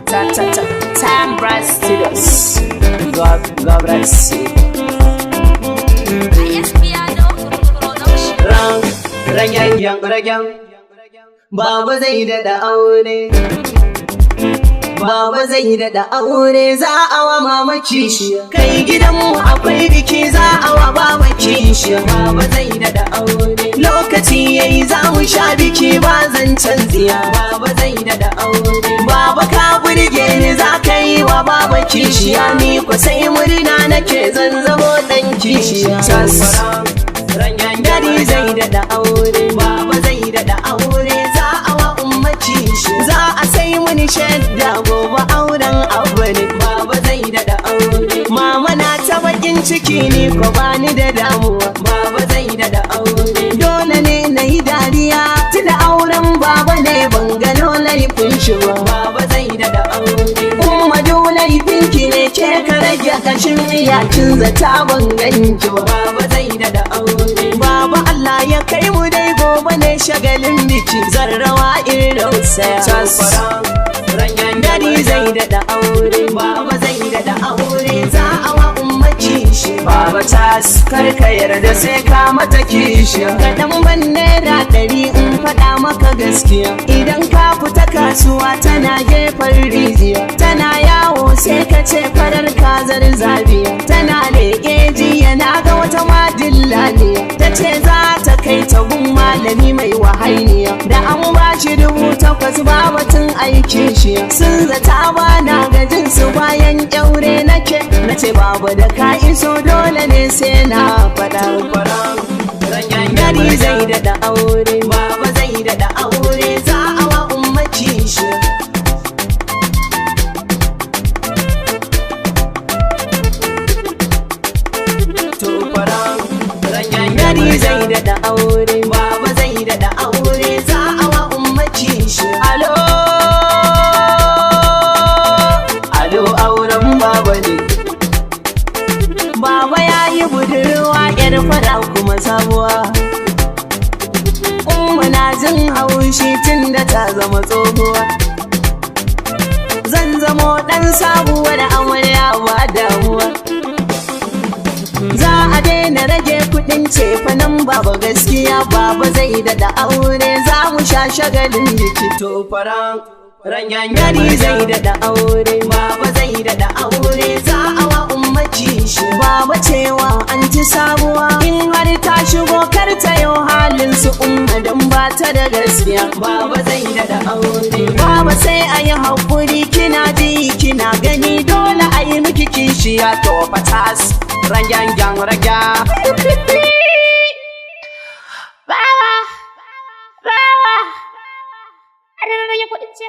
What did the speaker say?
Time Brass Studios. God bless you. Ragen Baba zai daɗa aure. Baba zai daɗa aure, za a wa mama kishiya. Kai gidanmu akwai biki, za a wa baba kishiya. Baba zai daɗa aure. Lokaci yayi za mu sha biki, ba zancen tsiya. Baba zai daɗa aure. Baba ka burge ni, za ka yi wa baba kishiya. Ni ko sai murna nake, zan zamo ɗan kishiya. Dari zai daɗa aure. Baba zai daɗa aure, za a wa umma kishiya. Za a sai muni shadda, gobe auren aure. Baba zai daɗa aure. Mama na ta bakin ciki, ni ko bani da damuwa. Baba zai daɗa aure. Dole ne na yi dariya, tunda auren baba ne, ban gano laifin shi ba. Baba zai daɗa aure. Umma dole laifinki ne, ke ka rage kashin miya, kin zata ban ganki ba. Baba zai daɗa aure. Baba Allah ya kai mu dai, gobe ne shagalin biki, zan rawa in rausaya. Dari zai daɗa aure. Baba zai daɗa aure, za a wa umma kishi. Baba tas karka yarda sai ka mata kishi. Ga ɗan ban naira 100 in faɗa maka gaskiya. Idan ka fita kasuwa tana gefen rijiya, tana yawo sai ka ce farar kazar zabiya. Tana leƙe jiya na ga wata madillaniya, ta ce za ta kai ta gun malami mai wahainiya. Da an ba shi 8,000 ba batun aikin shi. Sun zata ba na gajin su, bayan ƙyaure nake. Na ce baba da ka iso dole ne sai na faɗa. Dari zai daɗa aure. Baba zai daɗa aure, za a wa umma kishi. Dari zai daɗa aure. Baba zai daɗa aure, za a wa umma kishi. Alo auren baba ne. Baba ya yi budurwa, 'yar fara kuma sabuwa. Umma na jin haushi tun da ta zama tsohuwa. Zan zamo ɗan sabuwa da amarya ba damuwa. Za a daina rage kuɗin cefanen baba gaskiya. Baba zai daɗa aure, za mu sha shagalin biki. To faran Dari zai daɗa aure. Baba zai daɗa aure, za a wa umma kishi. Baba cewa an ci sabuwa, in har ta shigo kar ta yau halin su umma don ba ta da gaskiya. Baba zai daɗa aure. Baba sai a yi haƙuri, kina ji kina gani, dole a yi miki kishiya. To fatas ragen raga. Baba, a da rage kuɗin ce.